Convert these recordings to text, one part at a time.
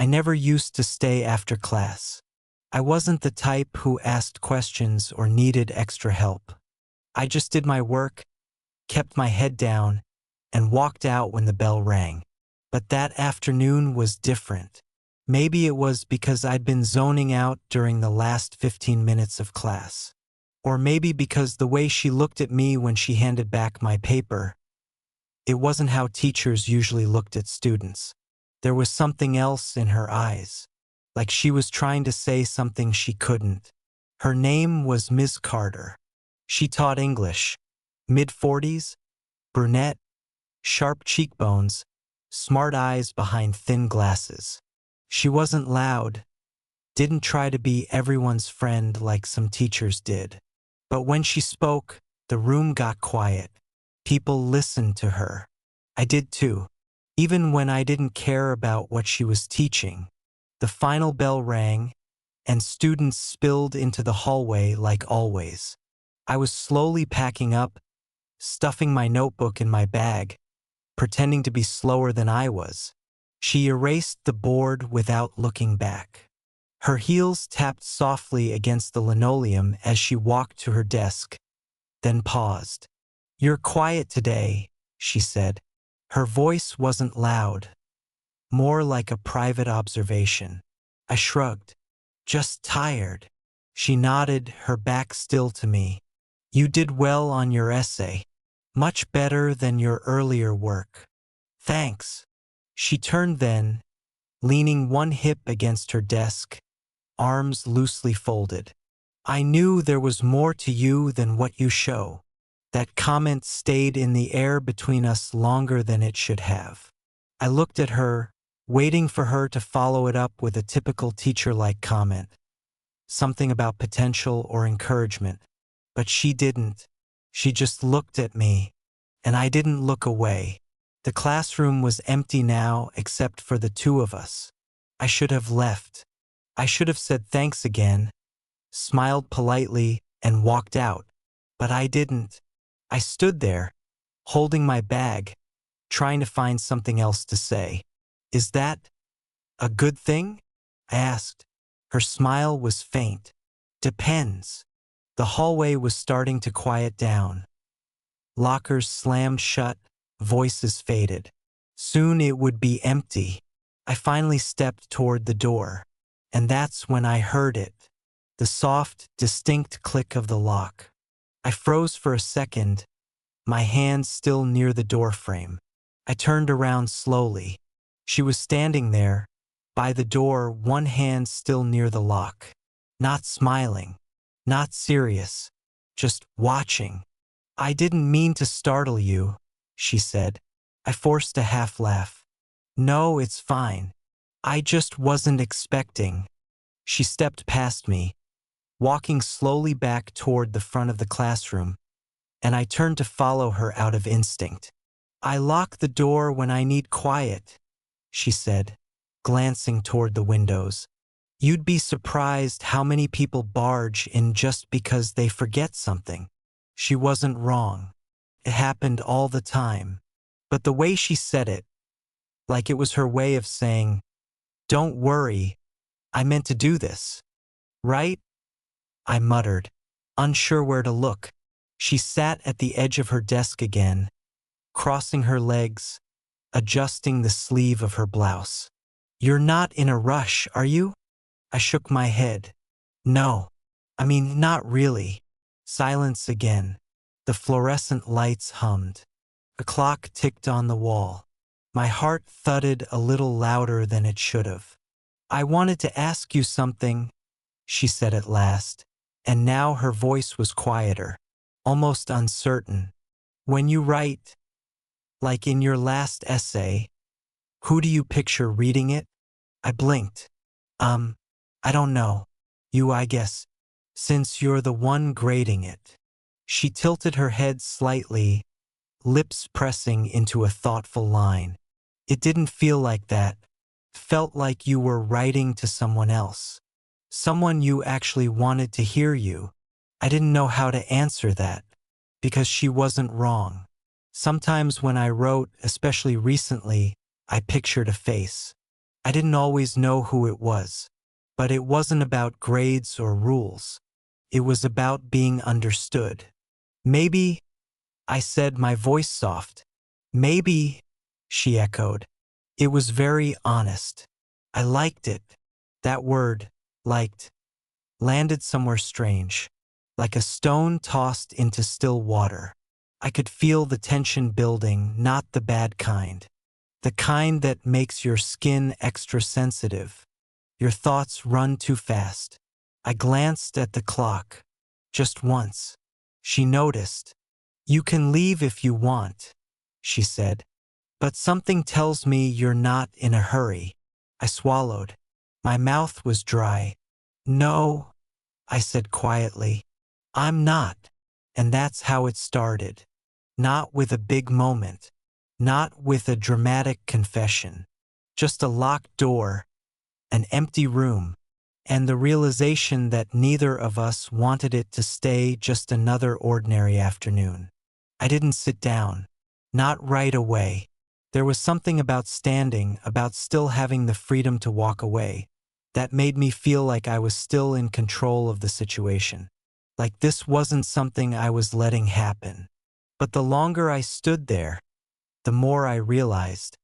I never used to stay after class. I wasn't the type who asked questions or needed extra help. I just did my work, kept my head down, and walked out when the bell rang. But that afternoon was different. Maybe it was because I'd been zoning out during the last 15 minutes of class. Or maybe because the way she looked at me when she handed back my paper, it wasn't how teachers usually looked at students. There was something else in her eyes, like she was trying to say something she couldn't. Her name was Ms. Carter. She taught English. Mid-40s, brunette, sharp cheekbones, smart eyes behind thin glasses. She wasn't loud, didn't try to be everyone's friend like some teachers did. But when she spoke, the room got quiet. People listened to her. I did too, even when I didn't care about what she was teaching. The final bell rang, and students spilled into the hallway like always. I was slowly packing up, stuffing my notebook in my bag, pretending to be slower than I was. She erased the board without looking back. Her heels tapped softly against the linoleum as she walked to her desk, then paused. "You're quiet today," she said. Her voice wasn't loud, more like a private observation. I shrugged. "Just tired." She nodded, her back still to me. "You did well on your essay. Much better than your earlier work." "Thanks." She turned then, leaning one hip against her desk, arms loosely folded. "I knew there was more to you than what you show." That comment stayed in the air between us longer than it should have. I looked at her, waiting for her to follow it up with a typical teacher-like comment, something about potential or encouragement. But she didn't. She just looked at me, and I didn't look away. The classroom was empty now except for the two of us. I should have left. I should have said thanks again, smiled politely, and walked out. But I didn't. I stood there, holding my bag, trying to find something else to say. "Is that a good thing?" I asked. Her smile was faint. "Depends." The hallway was starting to quiet down. Lockers slammed shut, voices faded. Soon it would be empty. I finally stepped toward the door, and that's when I heard it, the soft, distinct click of the lock. I froze for a second, my hand still near the doorframe. I turned around slowly. She was standing there, by the door, one hand still near the lock. Not smiling, not serious, just watching. "I didn't mean to startle you," she said. I forced a half laugh. "No, it's fine. I just wasn't expecting." She stepped past me, walking slowly back toward the front of the classroom, and I turned to follow her out of instinct. "I lock the door when I need quiet," she said, glancing toward the windows. "You'd be surprised how many people barge in just because they forget something." She wasn't wrong. It happened all the time. But the way she said it, like it was her way of saying, "Don't worry, I meant to do this, right?" I muttered, unsure where to look. She sat at the edge of her desk again, crossing her legs, adjusting the sleeve of her blouse. "You're not in a rush, are you?" I shook my head. "No. I mean, not really." Silence again. The fluorescent lights hummed. A clock ticked on the wall. My heart thudded a little louder than it should have. "I wanted to ask you something," she said at last, and now her voice was quieter, almost uncertain. "When you write, like in your last essay, who do you picture reading it?" I blinked. I don't know. You, I guess, since you're the one grading it." She tilted her head slightly, lips pressing into a thoughtful line. "It didn't feel like that. Felt like you were writing to someone else. Someone you actually wanted to hear you." I didn't know how to answer that, because she wasn't wrong. Sometimes when I wrote, especially recently, I pictured a face. I didn't always know who it was, but it wasn't about grades or rules. It was about being understood. Maybe, I said, my voice soft. Maybe, she echoed. It was very honest. I liked it. That word, liked, landed somewhere strange, like a stone tossed into still water. I could feel the tension building, not the bad kind. The kind that makes your skin extra sensitive. Your thoughts run too fast. I glanced at the clock. Just once. She noticed. You can leave if you want, she said. But something tells me you're not in a hurry. I swallowed. My mouth was dry. No, I said quietly. I'm not. And that's how it started. Not with a big moment. Not with a dramatic confession. Just a locked door, an empty room, and the realization that neither of us wanted it to stay just another ordinary afternoon. I didn't sit down. Not right away. There was something about standing, about still having the freedom to walk away, that made me feel like I was still in control of the situation. Like this wasn't something I was letting happen. But the longer I stood there, the more I realized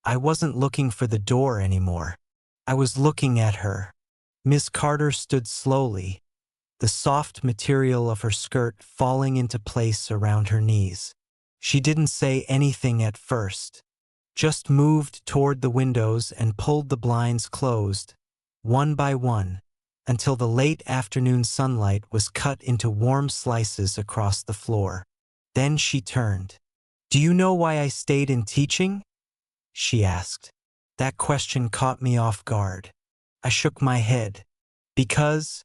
I wasn't looking for the door anymore. I was looking at her. Miss Carter stood slowly, the soft material of her skirt falling into place around her knees. She didn't say anything at first, just moved toward the windows and pulled the blinds closed, one by one, until the late afternoon sunlight was cut into warm slices across the floor. Then she turned. "Do you know why I stayed in teaching?" she asked. That question caught me off guard. I shook my head. "Because,"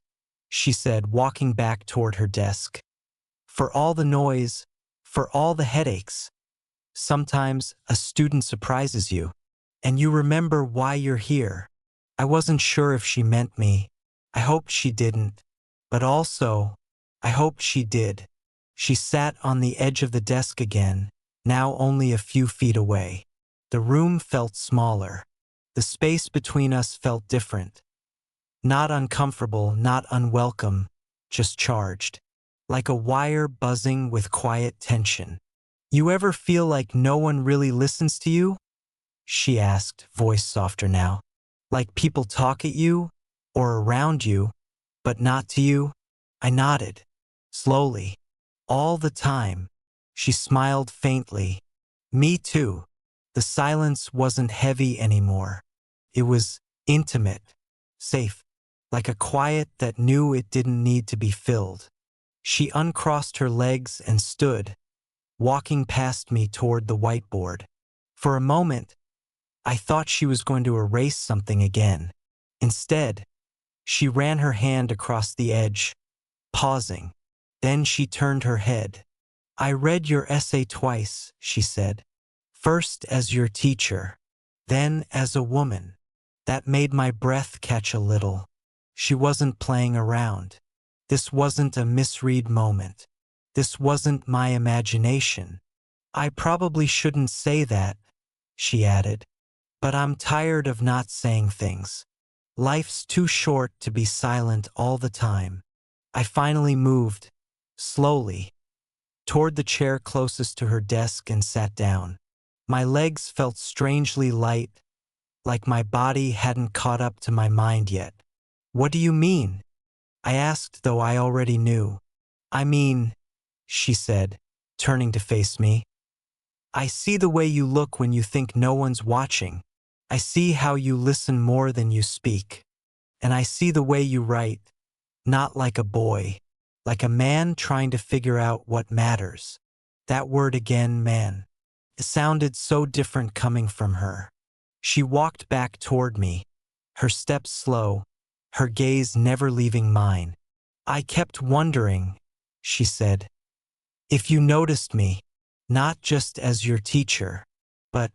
she said, walking back toward her desk, "for all the noise, for all the headaches, sometimes a student surprises you, and you remember why you're here." I wasn't sure if she meant me. I hoped she didn't. But also, I hoped she did. She sat on the edge of the desk again, now only a few feet away. The room felt smaller. The space between us felt different. Not uncomfortable, not unwelcome, just charged. Like a wire buzzing with quiet tension. "You ever feel like no one really listens to you?" she asked, voice softer now. "Like people talk at you, or around you, but not to you?" I nodded. Slowly. "All the time." She smiled faintly. "Me too." The silence wasn't heavy anymore. It was intimate, safe, like a quiet that knew it didn't need to be filled. She uncrossed her legs and stood, walking past me toward the whiteboard. For a moment, I thought she was going to erase something again. Instead, she ran her hand across the edge, pausing. Then she turned her head. "I read your essay twice," she said. "First as your teacher, then as a woman." That made my breath catch a little. She wasn't playing around. This wasn't a misread moment. This wasn't my imagination. "I probably shouldn't say that," she added, "but I'm tired of not saying things. Life's too short to be silent all the time." I finally moved, slowly, toward the chair closest to her desk and sat down. My legs felt strangely light, like my body hadn't caught up to my mind yet. "What do you mean?" I asked, though I already knew. "I mean," she said, turning to face me, "I see the way you look when you think no one's watching. I see how you listen more than you speak. And I see the way you write, not like a boy, like a man trying to figure out what matters." That word again, man. It sounded so different coming from her. She walked back toward me, her steps slow, her gaze never leaving mine. "I kept wondering," she said, "if you noticed me, not just as your teacher, but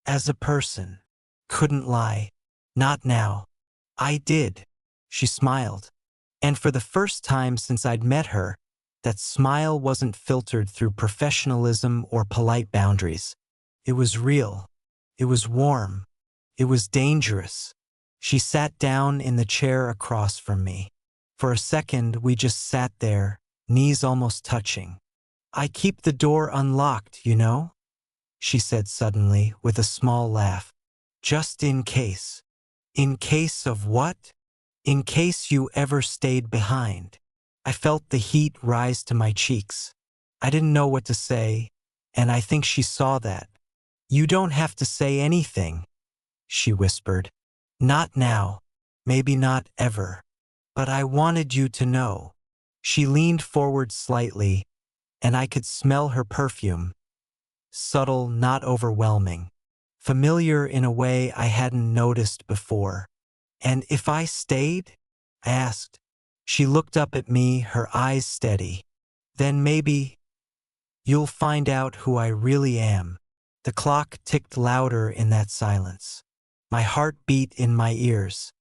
as a person." Couldn't lie. Not now. "I did." She smiled. And for the first time since I'd met her, that smile wasn't filtered through professionalism or polite boundaries. It was real. It was warm. It was dangerous. She sat down in the chair across from me. For a second, we just sat there, knees almost touching. "I keep the door unlocked, you know?" she said suddenly, with a small laugh. "Just in case." "In case of what?" "In case you ever stayed behind." I felt the heat rise to my cheeks. I didn't know what to say, and I think she saw that. "You don't have to say anything," she whispered. "Not now. Maybe not ever. But I wanted you to know." She leaned forward slightly, and I could smell her perfume. Subtle, not overwhelming. Familiar in a way I hadn't noticed before. "And if I stayed?" I asked. She looked up at me, her eyes steady. "Then maybe you'll find out who I really am." The clock ticked louder in that silence. My heart beat in my ears.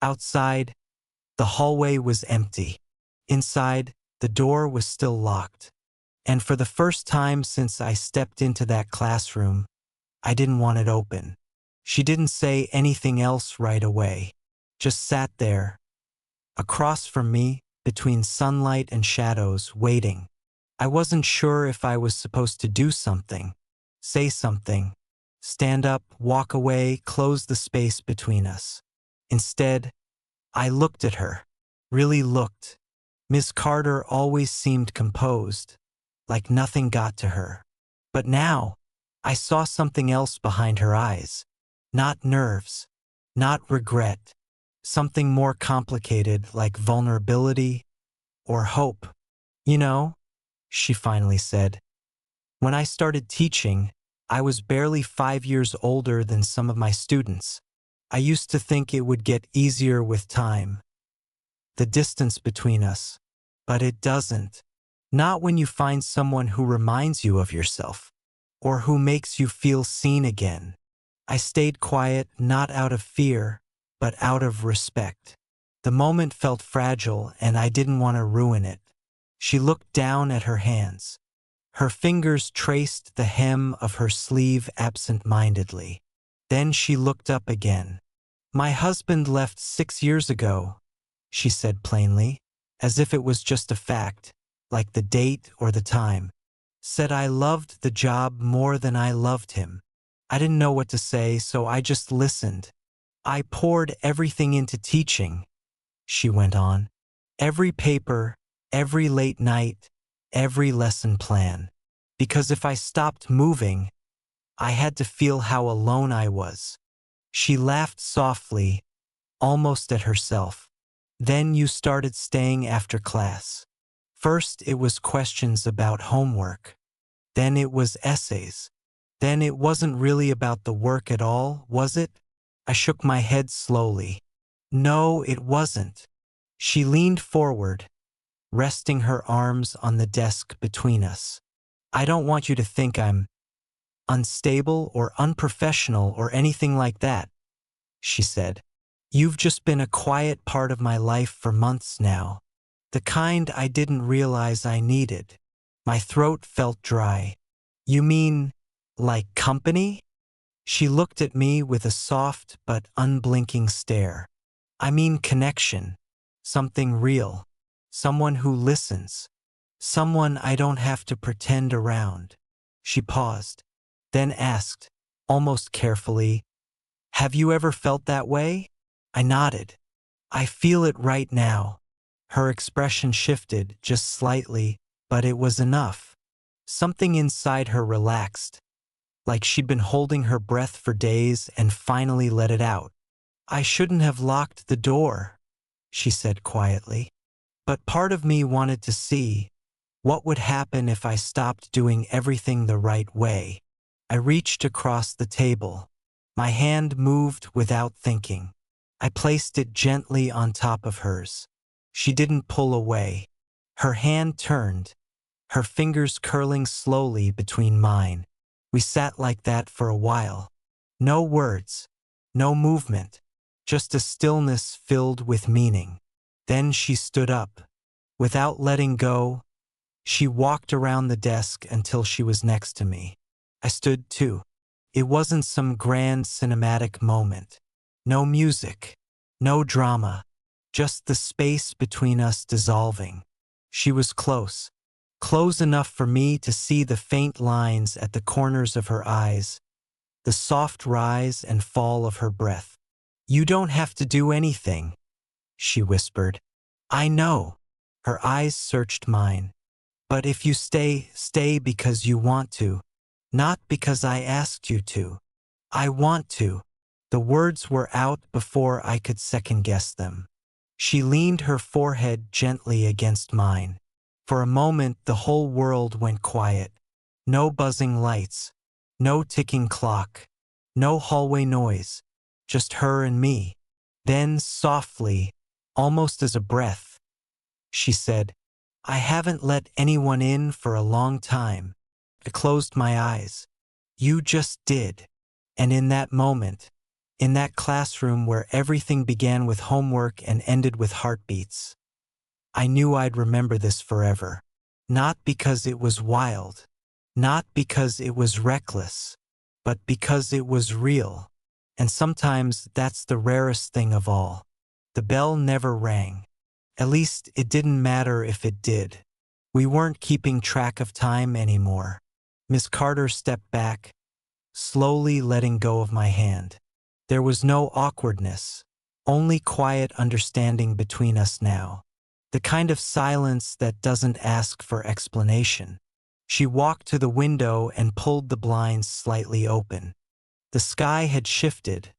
Outside, the hallway was empty. Inside, the door was still locked. And for the first time since I stepped into that classroom, I didn't want it open. She didn't say anything else right away. Just sat there, across from me, between sunlight and shadows, waiting. I wasn't sure if I was supposed to do something, say something, stand up, walk away, close the space between us. Instead, I looked at her, really looked. Ms. Carter always seemed composed, like nothing got to her. But now, I saw something else behind her eyes. Not nerves, not regret. Something more complicated, like vulnerability or hope. "You know," she finally said, "when I started teaching, I was barely 5 years older than some of my students. I used to think it would get easier with time, the distance between us. But it doesn't. Not when you find someone who reminds you of yourself, or who makes you feel seen again." I stayed quiet, not out of fear, but out of respect. The moment felt fragile, and I didn't want to ruin it. She looked down at her hands. Her fingers traced the hem of her sleeve absent-mindedly. Then she looked up again. "My husband left 6 years ago," she said plainly, as if it was just a fact, like the date or the time. "Said I loved the job more than I loved him." I didn't know what to say, so I just listened. "I poured everything into teaching," she went on. "Every paper, every late night, every lesson plan. Because if I stopped moving, I had to feel how alone I was." She laughed softly, almost at herself. "Then you started staying after class. First it was questions about homework. Then it was essays. Then it wasn't really about the work at all, was it?" I shook my head slowly. "No, it wasn't." She leaned forward, resting her arms on the desk between us. "I don't want you to think I'm unstable or unprofessional or anything like that," she said. "You've just been a quiet part of my life for months now. The kind I didn't realize I needed." My throat felt dry. "You mean, like company?" She looked at me with a soft but unblinking stare. "I mean connection. Something real. Someone who listens. Someone I don't have to pretend around." She paused, then asked, almost carefully, "Have you ever felt that way?" I nodded. "I feel it right now." Her expression shifted just slightly, but it was enough. Something inside her relaxed, like she'd been holding her breath for days and finally let it out. "I shouldn't have locked the door," she said quietly. "But part of me wanted to see what would happen if I stopped doing everything the right way." I reached across the table. My hand moved without thinking. I placed it gently on top of hers. She didn't pull away. Her hand turned, her fingers curling slowly between mine. We sat like that for a while. No words, no movement, just a stillness filled with meaning. Then she stood up. Without letting go, she walked around the desk until she was next to me. I stood too. It wasn't some grand cinematic moment. No music, no drama, just the space between us dissolving. She was close, close enough for me to see the faint lines at the corners of her eyes, the soft rise and fall of her breath. "You don't have to do anything," she whispered. "I know." Her eyes searched mine. "But if you stay, stay because you want to, not because I asked you to." "I want to." The words were out before I could second-guess them. She leaned her forehead gently against mine. For a moment the whole world went quiet. No buzzing lights, no ticking clock, no hallway noise, just her and me. Then softly, almost as a breath, she said, "I haven't let anyone in for a long time." I closed my eyes. "You just did." And in that moment, in that classroom where everything began with homework and ended with heartbeats, I knew I'd remember this forever. Not because it was wild, not because it was reckless, but because it was real. And sometimes that's the rarest thing of all. The bell never rang. At least it didn't matter if it did. We weren't keeping track of time anymore. Miss Carter stepped back, slowly letting go of my hand. There was no awkwardness, only quiet understanding between us now. The kind of silence that doesn't ask for explanation. She walked to the window and pulled the blinds slightly open. The sky had shifted.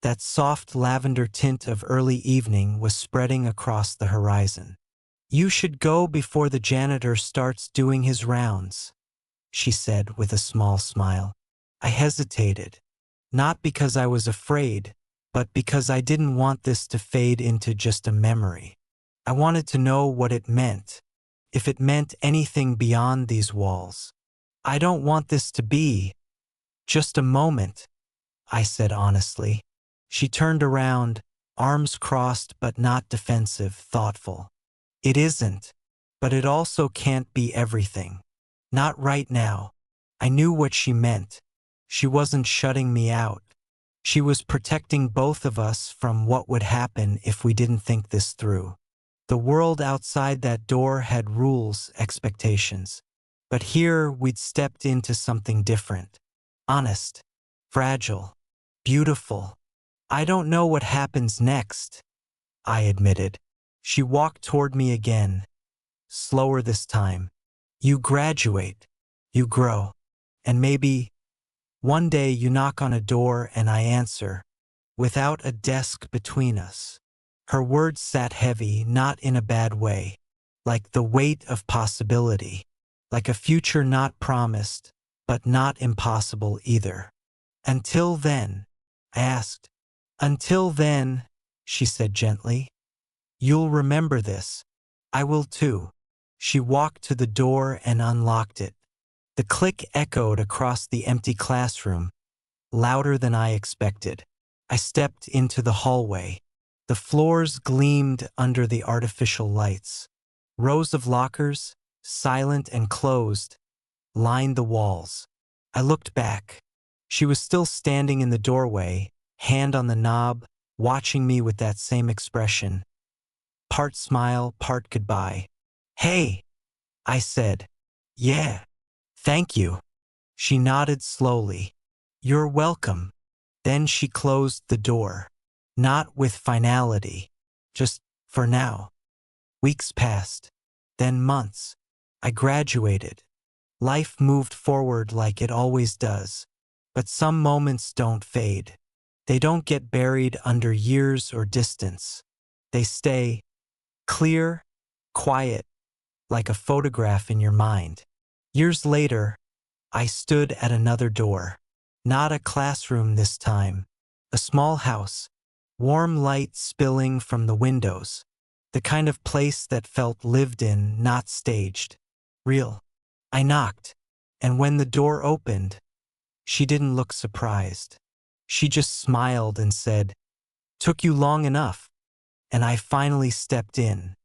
That soft lavender tint of early evening was spreading across the horizon. "You should go before the janitor starts doing his rounds," she said with a small smile. I hesitated, not because I was afraid, but because I didn't want this to fade into just a memory. I wanted to know what it meant, if it meant anything beyond these walls. "I don't want this to be just a moment," I said honestly. She turned around, arms crossed but not defensive, thoughtful. "It isn't, but it also can't be everything. Not right now." I knew what she meant. She wasn't shutting me out. She was protecting both of us from what would happen if we didn't think this through. The world outside that door had rules, expectations. But here we'd stepped into something different. Honest, fragile, beautiful. "I don't know what happens next," I admitted. She walked toward me again, slower this time. "You graduate, you grow, and maybe one day you knock on a door and I answer, without a desk between us." Her words sat heavy, not in a bad way, like the weight of possibility, like a future not promised, but not impossible either. "Until then," I asked. "Until then," she said gently, "you'll remember this. I will too." She walked to the door and unlocked it. The click echoed across the empty classroom, louder than I expected. I stepped into the hallway. The floors gleamed under the artificial lights. Rows of lockers, silent and closed, lined the walls. I looked back. She was still standing in the doorway, hand on the knob, watching me with that same expression. Part smile, part goodbye. "Hey," I said. "Yeah, thank you." She nodded slowly. "You're welcome." Then she closed the door. Not with finality, just for now. Weeks passed, then months. I graduated. Life moved forward like it always does. But some moments don't fade. They don't get buried under years or distance. They stay clear, quiet, like a photograph in your mind. Years later, I stood at another door. Not a classroom this time. A small house. Warm light spilling from the windows. The kind of place that felt lived in, not staged. Real. I knocked, and when the door opened, she didn't look surprised. She just smiled and said, "Took you long enough." And I finally stepped in.